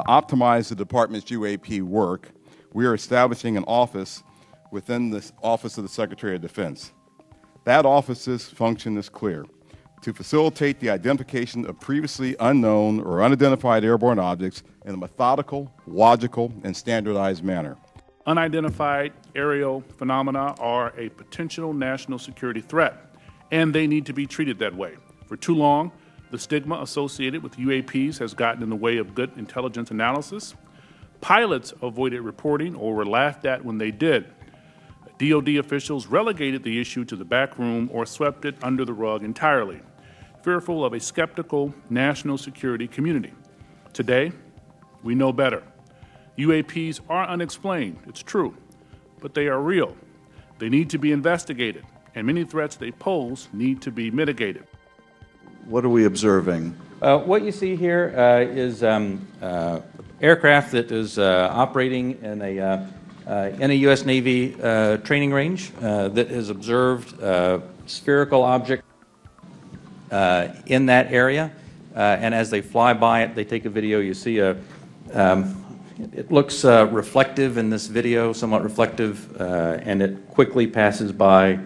optimize the department's UAP work, we are establishing an office within the Office of the Secretary of Defense. That office's function is clear: to facilitate the identification of previously unknown or unidentified airborne objects in a methodical, logical, and standardized manner. Unidentified aerial phenomena are a potential national security threat, and they need to be treated that way. For too long, the stigma associated with UAPs has gotten in the way of good intelligence analysis. Pilots avoided reporting or were laughed at when they did. DoD officials relegated the issue to the back room or swept it under the rug entirely, fearful of a skeptical national security community. Today, we know better. UAPs are unexplained, it's true, but they are real. They need to be investigated, and many threats they pose need to be mitigated. What are we observing? What you see here is aircraft that is operating in a U.S. Navy training range that has observed spherical object in that area, and as they fly by it, they take a video. You see it looks reflective in this video, somewhat reflective, and it quickly passes by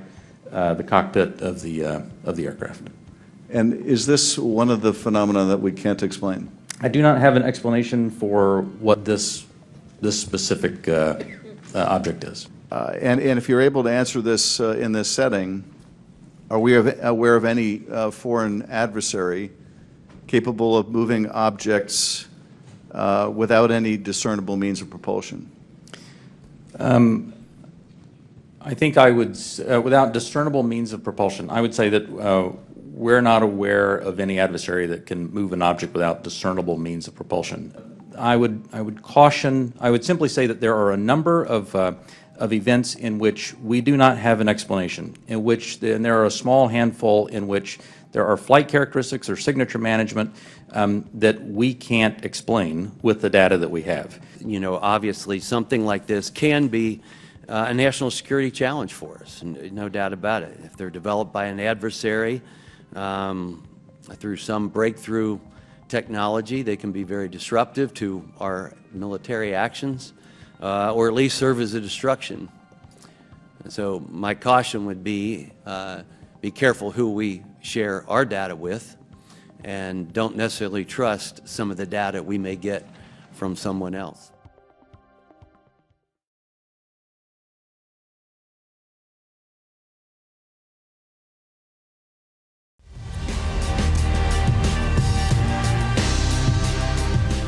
the cockpit of the aircraft. And is this one of the phenomena that we can't explain? I do not have an explanation for what this specific object is. And if you're able to answer this in this setting, are we aware of any foreign adversary capable of moving objects without any discernible means of propulsion? I think I would, without discernible means of propulsion, I would say that we're not aware of any adversary that can move an object without discernible means of propulsion. I would caution, I would simply say that there are a number of events in which we do not have an explanation, in which, and there are a small handful in which there are flight characteristics or signature management that we can't explain with the data that we have. You know, obviously something like this can be a national security challenge for us, no doubt about it. If they're developed by an adversary through some breakthrough technology, they can be very disruptive to our military actions, or at least serve as a distraction. So my caution would be careful who we share our data with, and don't necessarily trust some of the data we may get from someone else.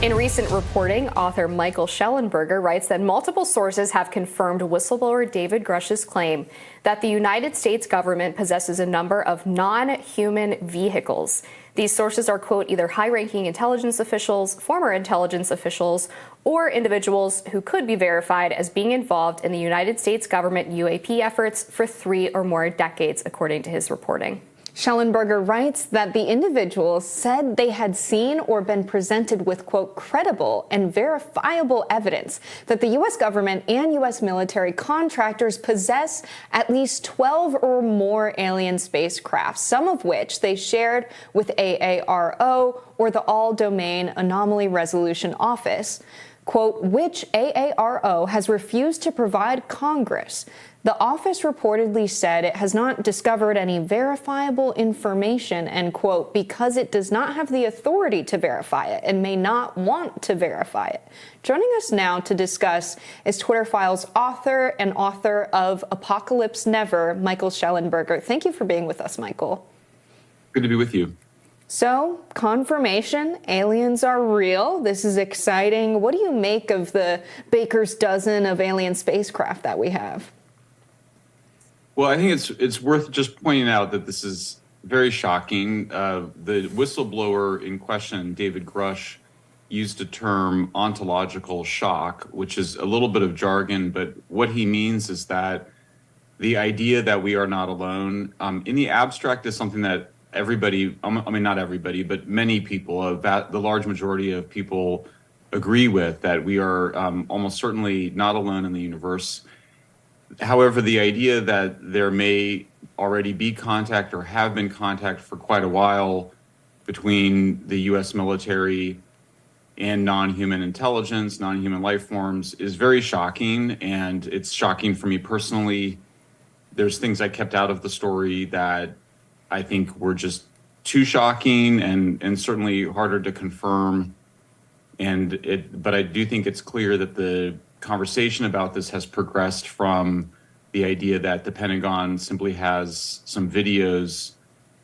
In recent reporting, author Michael Schellenberger writes that multiple sources have confirmed whistleblower David Grush's claim that the United States government possesses a number of non-human vehicles. These sources are, quote, either high-ranking intelligence officials, former intelligence officials, or individuals who could be verified as being involved in the United States government UAP efforts for 3 or more decades, according to his reporting. Schellenberger writes that the individuals said they had seen or been presented with, quote, credible and verifiable evidence that the U.S. government and U.S. military contractors possess at least 12 or more alien spacecraft, some of which they shared with AARO or the All-Domain Anomaly Resolution Office, quote, which AARO has refused to provide Congress. The office reportedly said it has not discovered any verifiable information, end quote, because it does not have the authority to verify it and may not want to verify it. Joining us now to discuss is Twitter Files author and author of Apocalypse Never, Michael Schellenberger. Thank you for being with us, Michael. Good to be with you. So, confirmation, aliens are real. This is exciting. What do you make of the baker's dozen of alien spacecraft that we have? Well, I think it's worth just pointing out that this is very shocking. The whistleblower in question, David Grush, used a term ontological shock, which is a little bit of jargon, but what he means is that the idea that we are not alone in the abstract is something that everybody, I mean, not everybody, but many people, the large majority of people agree with, that we are almost certainly not alone in the universe. However, the idea that there may already be contact or have been contact for quite a while between the U.S. military and non-human intelligence, non-human life forms is very shocking, and it's shocking for me personally. There's things I kept out of the story that I think were just too shocking and certainly harder to confirm. But I do think it's clear that the conversation about this has progressed from the idea that the Pentagon simply has some videos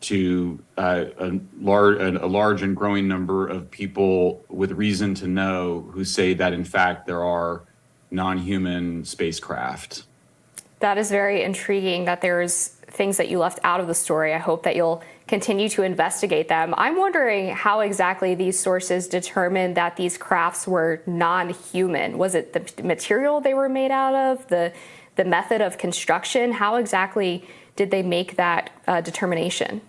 to a large and growing number of people with reason to know who say that, in fact, there are non-human spacecraft. That is very intriguing that there's things that you left out of the story. I hope that you'll continue to investigate them. I'm wondering how exactly these sources determined that these crafts were non-human. Was it the material they were made out of, the method of construction? How exactly did they make that determination?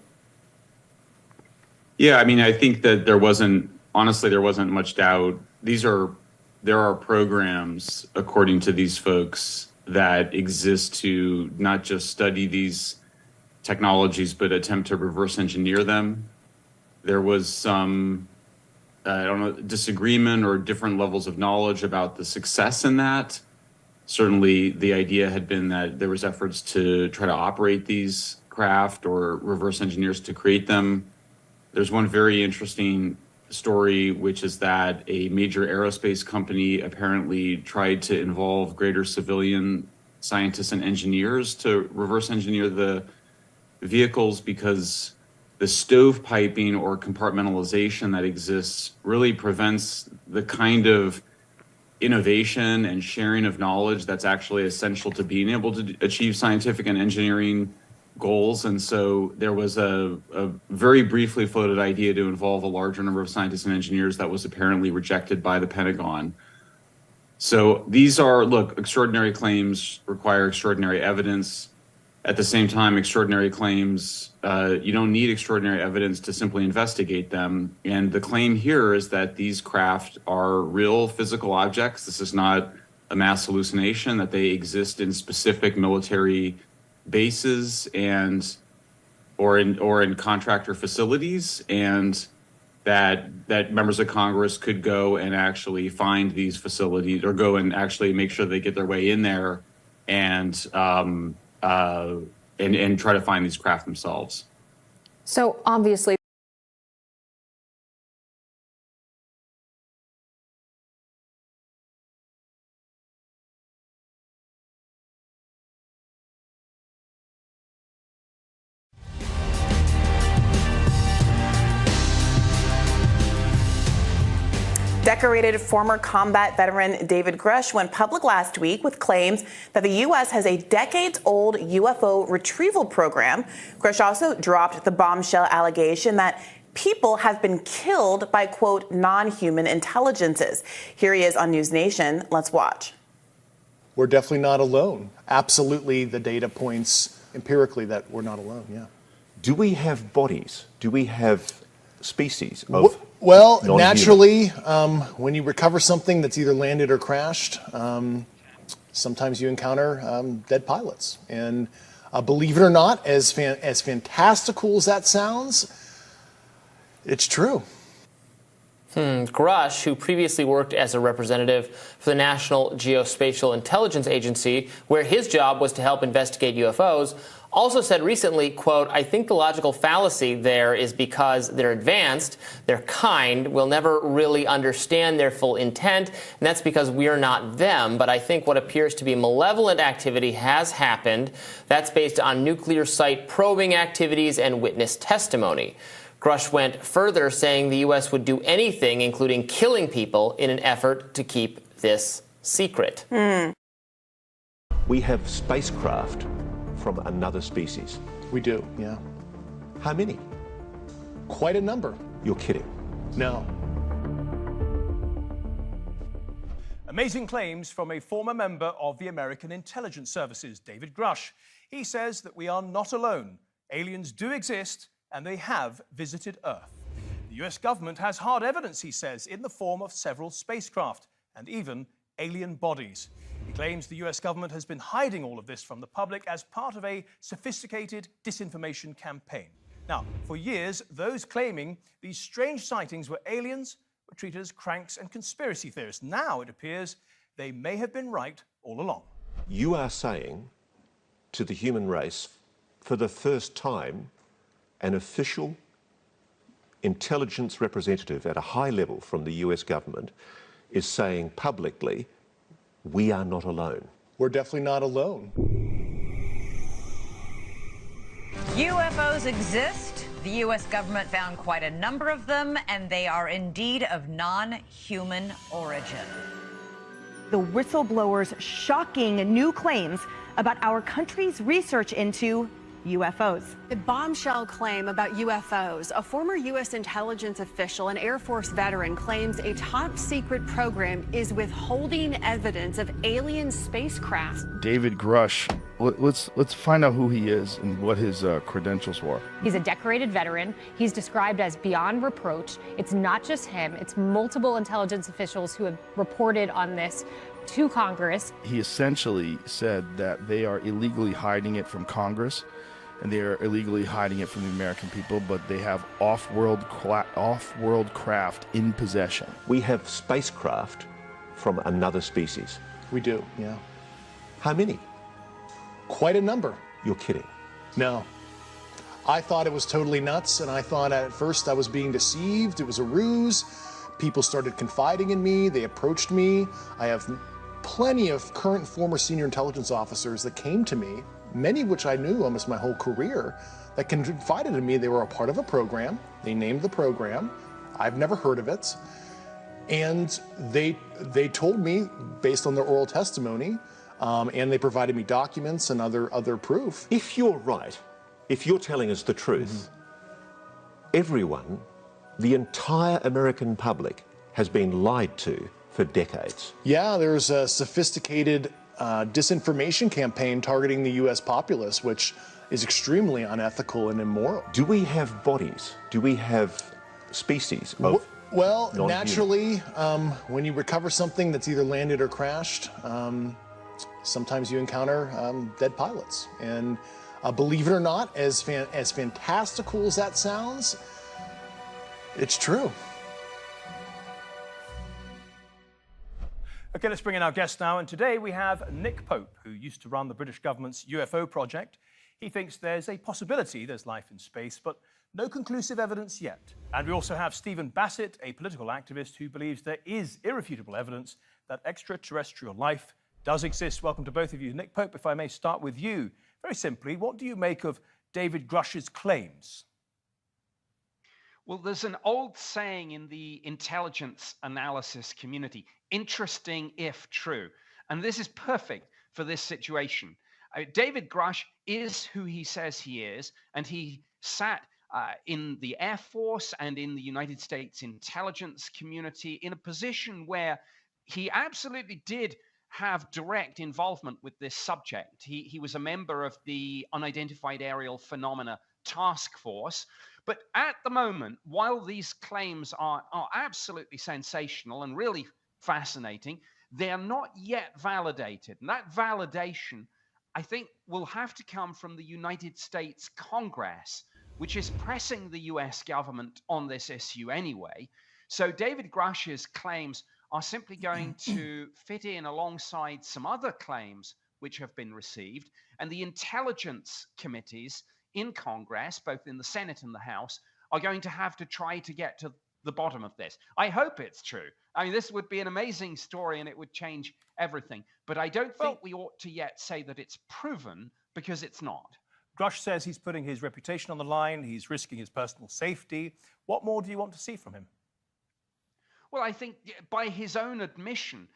Yeah, I mean, I think that there wasn't much doubt. There are programs, according to these folks, that exist to not just study these technologies, but attempt to reverse engineer them. There was some, disagreement or different levels of knowledge about the success in that. Certainly, the idea had been that there was efforts to try to operate these craft or reverse engineers to create them. There's one very interesting story, which is that a major aerospace company apparently tried to involve greater civilian scientists and engineers to reverse engineer the vehicles because the stovepiping or compartmentalization that exists really prevents the kind of innovation and sharing of knowledge that's actually essential to being able to achieve scientific and engineering goals. And so there was a very briefly floated idea to involve a larger number of scientists and engineers that was apparently rejected by the Pentagon. So these are, extraordinary claims require extraordinary evidence. At the same time, extraordinary claims, you don't need extraordinary evidence to simply investigate them. And the claim here is that these craft are real physical objects. This is not a mass hallucination, that they exist in specific military bases or in contractor facilities, and that members of Congress could go and actually find these facilities or go and actually make sure they get their way in there and try to find these craft themselves. So obviously, Decorated former combat veteran David Grush went public last week with claims that the U.S. has a decades-old UFO retrieval program. Grush also dropped the bombshell allegation that people have been killed by, quote, non-human intelligences. Here he is on News Nation. Let's watch. We're definitely not alone. Absolutely, the data points empirically that we're not alone, yeah. Do we have bodies? Do we have species of Well, non-human? naturally, when you recover something that's either landed or crashed, sometimes you encounter dead pilots. And believe it or not, as fantastical as that sounds, it's true. Grush, who previously worked as a representative for the National Geospatial Intelligence Agency, where his job was to help investigate UFOs, also said recently, quote, "I think the logical fallacy there is because they're advanced, they're kind, we'll never really understand their full intent, and that's because we're not them. But I think what appears to be malevolent activity has happened. That's based on nuclear site probing activities and witness testimony." Grush went further, saying the U.S. would do anything, including killing people, in an effort to keep this secret. We have spacecraft from another species. We do, yeah. How many? Quite a number. You're kidding. No. Amazing claims from a former member of the American Intelligence Services, David Grush. He says that we are not alone. Aliens do exist, and they have visited Earth. The US government has hard evidence, he says, in the form of several spacecraft and even alien bodies. He claims the US government has been hiding all of this from the public as part of a sophisticated disinformation campaign. Now, for years, those claiming these strange sightings were aliens were treated as cranks and conspiracy theorists. Now it appears they may have been right all along. You are saying to the human race, for the first time, an official intelligence representative at a high level from the US government is saying publicly, we are not alone. We're definitely not alone. UFOs exist. The U.S. government found quite a number of them, and they are indeed of non-human origin. The whistleblower's shocking new claims about our country's research into UFOs. The bombshell claim about UFOs. A former U.S. intelligence official, an Air Force veteran, claims a top secret program is withholding evidence of alien spacecraft. David Grush, let's find out who he is and what his credentials were. He's a decorated veteran. He's described as beyond reproach. It's not just him, it's multiple intelligence officials who have reported on this to Congress. He essentially said that they are illegally hiding it from Congress, and they are illegally hiding it from the American people, but they have off-world craft in possession. We have spacecraft from another species. We do, yeah. How many? Quite a number. You're kidding. No. I thought it was totally nuts, and I thought at first I was being deceived. It was a ruse. People started confiding in me. They approached me. I have plenty of current and former senior intelligence officers that came to me, many of which I knew almost my whole career, that confided in me they were a part of a program. They named the program. I've never heard of it. And they told me, based on their oral testimony, and they provided me documents and other proof. If you're right, if you're telling us the truth, everyone, the entire American public, has been lied to for decades. Yeah, there's a sophisticated disinformation campaign targeting the U.S. populace, which is extremely unethical and immoral. Do we have bodies? Do we have species of Well, non-human? naturally, when you recover something that's either landed or crashed, sometimes you encounter dead pilots. And believe it or not, as fantastical as that sounds, it's true. Okay, let's bring in our guest now. And today we have Nick Pope, who used to run the British government's UFO project. He thinks there's a possibility there's life in space, but no conclusive evidence yet. And we also have Stephen Bassett, a political activist who believes there is irrefutable evidence that extraterrestrial life does exist. Welcome to both of you. Nick Pope, if I may start with you. Very simply, what do you make of David Grush's claims? Well, there's an old saying in the intelligence analysis community, interesting if true. And this is perfect for this situation. David Grush is who he says he is, and he sat in the Air Force and in the United States intelligence community in a position where he absolutely did have direct involvement with this subject. He was a member of the Unidentified Aerial Phenomena Task Force. But at the moment, while these claims are absolutely sensational and really fascinating, they are not yet validated. And that validation, I think, will have to come from the United States Congress, which is pressing the US government on this issue anyway. So David Grush's claims are simply going to fit in alongside some other claims which have been received. And the intelligence committees in Congress, both in the Senate and the House, are going to have to try to get to the bottom of this. I hope it's true. I mean, this would be an amazing story and it would change everything. But I don't think we ought to yet say that it's proven, because it's not. Grush says he's putting his reputation on the line. He's risking his personal safety. What more do you want to see from him? Well, I think by his own admission,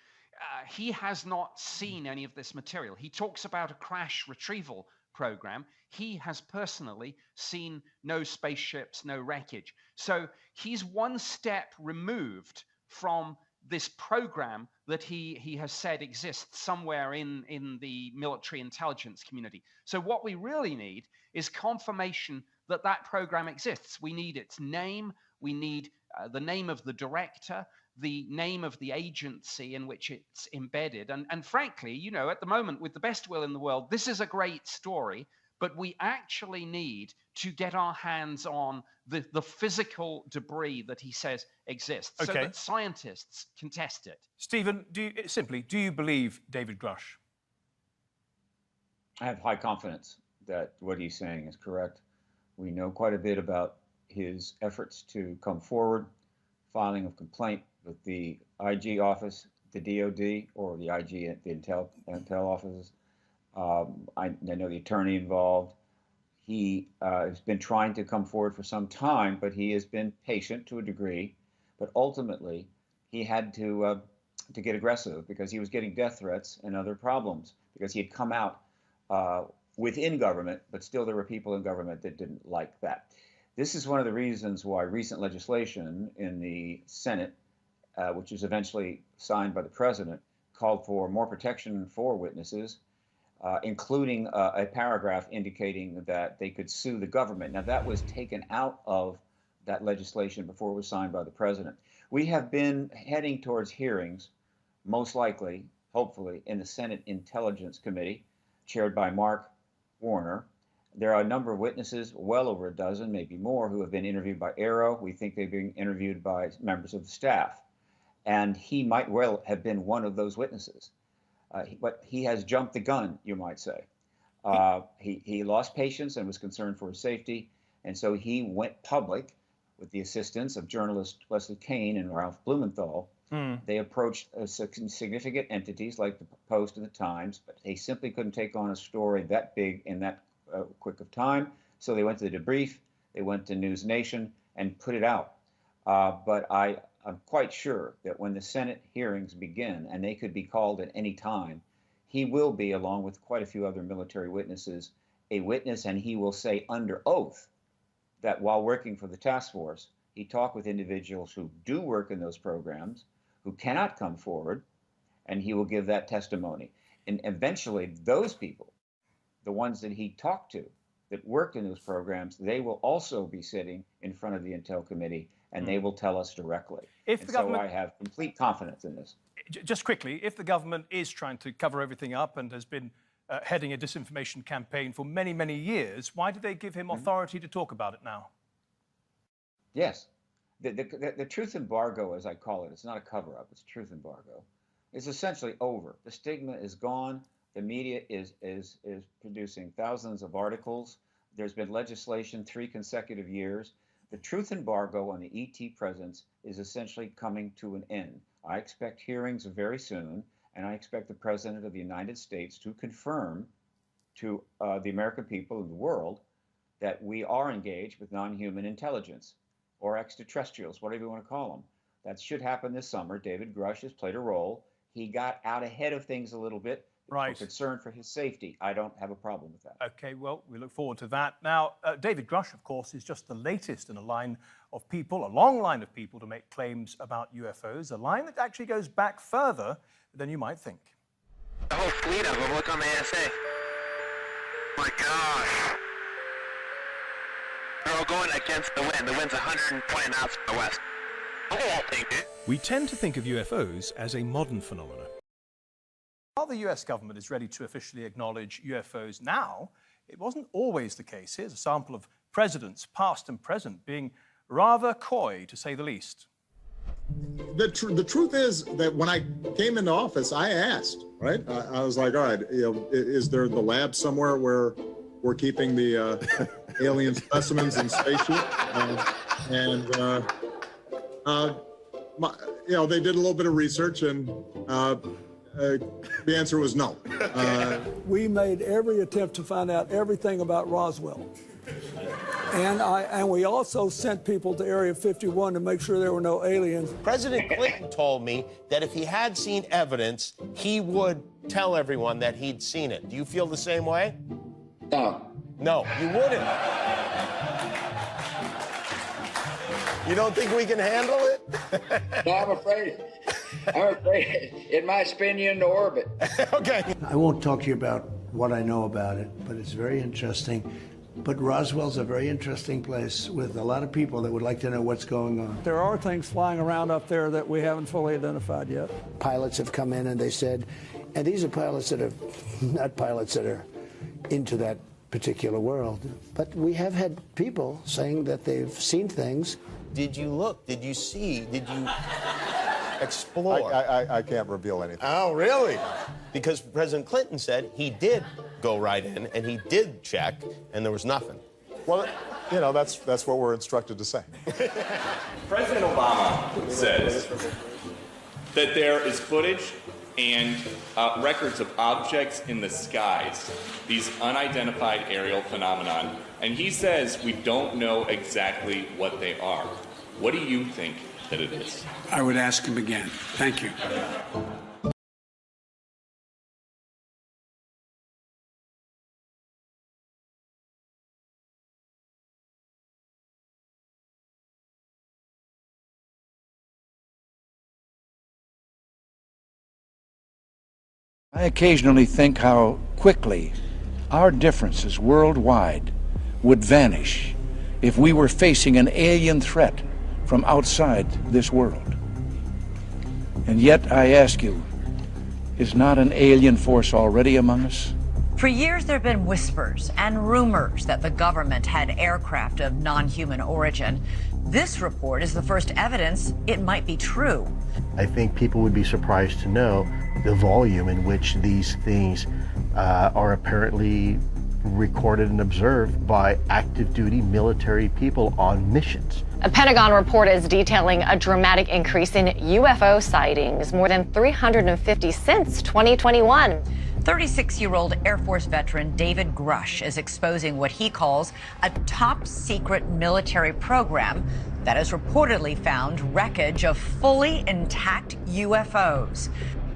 he has not seen any of this material. He talks about a crash retrieval program. He has personally seen no spaceships, no wreckage. So he's one step removed from this program that he has said exists somewhere in the military intelligence community. So what we really need is confirmation that that program exists. We need its name. We need the name of the director, the name of the agency in which it's embedded. And frankly, you know, at the moment, with the best will in the world, this is a great story, but we actually need to get our hands on the physical debris that he says exists so that scientists can test it. Stephen, do you believe David Grush? I have high confidence that what he's saying is correct. We know quite a bit about his efforts to come forward, filing of complaint with the IG office, the DOD, or the IG at the Intel offices. I know the attorney involved. He has been trying to come forward for some time, but he has been patient to a degree. But ultimately, he had to get aggressive because he was getting death threats and other problems because he had come out within government, but still there were people in government that didn't like that. This is one of the reasons why recent legislation in the Senate, which was eventually signed by the president, called for more protection for witnesses, including a paragraph indicating that they could sue the government. Now, that was taken out of that legislation before it was signed by the president. We have been heading towards hearings, most likely, hopefully, in the Senate Intelligence Committee, chaired by Mark Warner. There are a number of witnesses, well over a dozen, maybe more, who have been interviewed by AARO. We think they're being interviewed by members of the staff. And he might well have been one of those witnesses. But he has jumped the gun, you might say. He lost patience and was concerned for his safety. And so he went public with the assistance of journalists Leslie Kean and Ralph Blumenthal. They approached significant entities like the Post and the Times, but they simply couldn't take on a story that big in that quick of time. So they went to the debrief, they went to News Nation and put it out. But I'm quite sure that when the Senate hearings begin, and they could be called at any time, he will be, along with quite a few other military witnesses, a witness, and he will say under oath that while working for the task force, he talked with individuals who do work in those programs, who cannot come forward, and he will give that testimony. And eventually, those people, the ones that he talked to that worked in those programs, they will also be sitting in front of the Intel Committee, and they will tell us directly. So I have complete confidence in this. Just quickly, if the government is trying to cover everything up and has been heading a disinformation campaign for many, many years, why did they give him authority to talk about it now? Yes. The truth embargo, as I call it, it's not a cover-up, it's a truth embargo, is essentially over. The stigma is gone. The media is producing thousands of articles. There's been legislation 3 consecutive years. The truth embargo on the ET presence is essentially coming to an end. I expect hearings very soon, and I expect the President of the United States to confirm to the American people and the world that we are engaged with non-human intelligence or extraterrestrials, whatever you want to call them. That should happen this summer. David Grush has played a role. He got out ahead of things a little bit. Right. For concern for his safety. I don't have a problem with that. Okay, well, we look forward to that. Now, David Grush, of course, is just the latest in a line of people, a long line of people to make claims about UFOs, a line that actually goes back further than you might think. The whole fleet of them, look on the ASA. My gosh. They're all going against the wind. The wind's 120 knots from the west. I won't take it. We tend to think of UFOs as a modern phenomenon. While the US government is ready to officially acknowledge UFOs now, it wasn't always the case. Here's a sample of presidents, past and present, being rather coy, to say the least. The truth is that when I came into office, I asked, right? I was like, all right, is there the lab somewhere where we're keeping the alien specimens in spaceship? They did a little bit of research, and the answer was no. We made every attempt to find out everything about Roswell. And we also sent people to Area 51 to make sure there were no aliens. President Clinton told me that if he had seen evidence, he would tell everyone that he'd seen it. Do you feel the same way? No. No, you wouldn't. You don't think we can handle it? No, I'm afraid. It might spin you into orbit. Okay. I won't talk to you about what I know about it, but it's very interesting. But Roswell's a very interesting place with a lot of people that would like to know what's going on. There are things flying around up there that we haven't fully identified yet. Pilots have come in and they said, and these are pilots that are not pilots that are into that particular world. But we have had people saying that they've seen things. Did you look? Did you see? Did you explore? I can't reveal anything. Oh, really? Because President Clinton said he did go right in and he did check and there was nothing. Well, you know, that's what we're instructed to say. President Obama says that there is footage and records of objects in the skies, these unidentified aerial phenomenon, and he says we don't know exactly what they are. What do you think that it is? I would ask him again. Thank you. I occasionally think how quickly our differences worldwide would vanish if we were facing an alien threat from outside this world. And yet, I ask you, is not an alien force already among us? For years, there have been whispers and rumors that the government had aircraft of non-human origin. This report is the first evidence it might be true. I think people would be surprised to know the volume in which these things are apparently recorded and observed by active duty military people on missions. A Pentagon report is detailing a dramatic increase in UFO sightings, more than 350 since 2021. 36-year-old Air Force veteran David Grush is exposing what he calls a top-secret military program that has reportedly found wreckage of fully intact UFOs.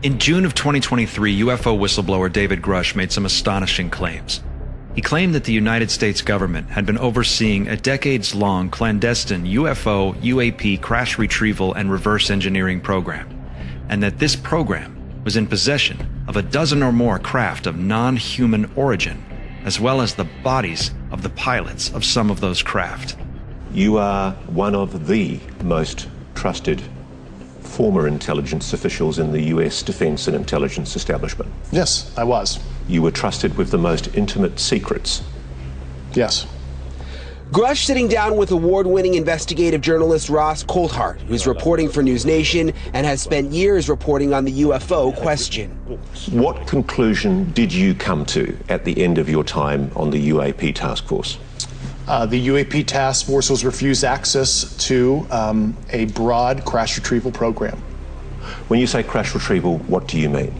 In June of 2023, UFO whistleblower David Grush made some astonishing claims. He claimed that the United States government had been overseeing a decades-long clandestine UFO, UAP crash retrieval and reverse engineering program, and that this program was in possession of a dozen or more craft of non-human origin, as well as the bodies of the pilots of some of those craft. You are one of the most trusted former intelligence officials in the US defense and intelligence establishment. Yes, I was. You were trusted with the most intimate secrets. Yes. Grush sitting down with award-winning investigative journalist Ross Coulthart, who's reporting for News Nation and has spent years reporting on the UFO question. What conclusion did you come to at the end of your time on the UAP task force? The UAP task force was refused access to a broad crash retrieval program. When you say crash retrieval, what do you mean?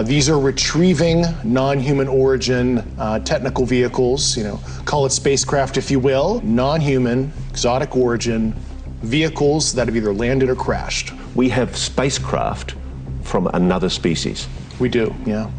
These are retrieving non-human origin technical vehicles, call it spacecraft if you will, non-human, exotic origin vehicles that have either landed or crashed. We have spacecraft from another species. We do, yeah.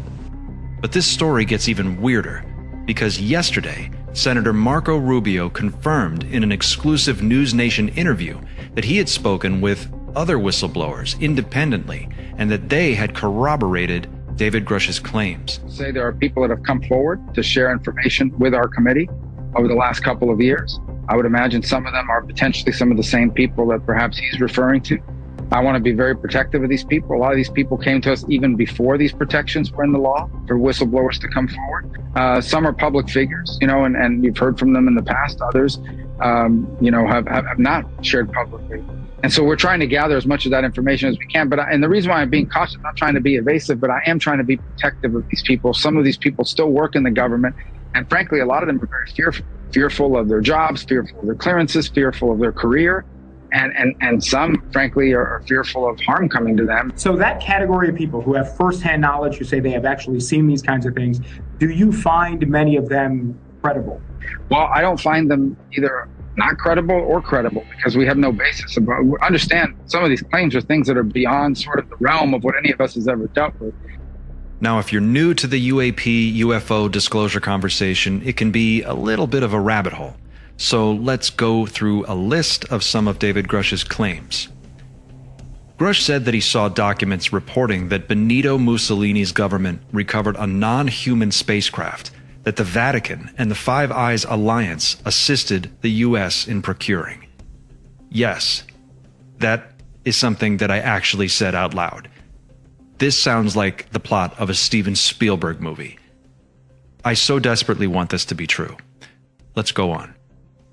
But this story gets even weirder, because yesterday, Senator Marco Rubio confirmed in an exclusive News Nation interview that he had spoken with other whistleblowers independently and that they had corroborated David Grush's claims. Say there are people that have come forward to share information with our committee over the last couple of years. I would imagine some of them are potentially some of the same people that perhaps he's referring to. I want to be very protective of these people. A lot of these people came to us even before these protections were in the law for whistleblowers to come forward. Some are public figures, and you've heard from them in the past. Others, have not shared publicly. And so we're trying to gather as much of that information as we can. And the reason why I'm being cautious, I'm not trying to be evasive, but I am trying to be protective of these people. Some of these people still work in the government. And frankly, a lot of them are very fearful of their jobs, fearful of their clearances, fearful of their career. And some, frankly, are fearful of harm coming to them. So that category of people who have firsthand knowledge, who say they have actually seen these kinds of things, do you find many of them credible? Well, I don't find them either not credible or credible because we have no basis. Understand, some of these claims are things that are beyond sort of the realm of what any of us has ever dealt with. Now, if you're new to the UAP UFO disclosure conversation, it can be a little bit of a rabbit hole. So let's go through a list of some of David Grush's claims. Grush said that he saw documents reporting that Benito Mussolini's government recovered a non-human spacecraft that the Vatican and the Five Eyes Alliance assisted the U.S. in procuring. Yes, that is something that I actually said out loud. This sounds like the plot of a Steven Spielberg movie. I so desperately want this to be true. Let's go on.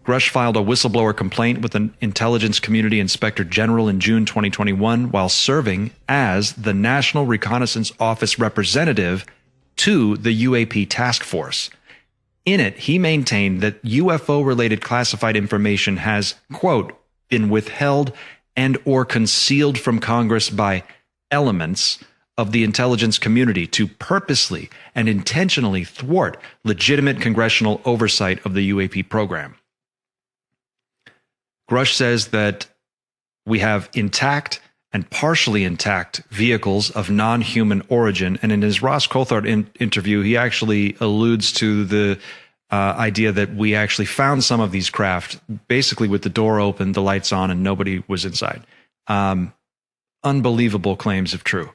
Grush filed a whistleblower complaint with an Intelligence Community Inspector General in June 2021 while serving as the National Reconnaissance Office representative to the UAP task force. In it, he maintained that UFO-related classified information has, quote, been withheld and or concealed from Congress by elements of the intelligence community to purposely and intentionally thwart legitimate congressional oversight of the UAP program. Grush says that we have intact and partially intact vehicles of non-human origin. And in his Ross Coulthard interview, he actually alludes to the idea that we actually found some of these craft basically with the door open, the lights on, and nobody was inside. Unbelievable claims if true.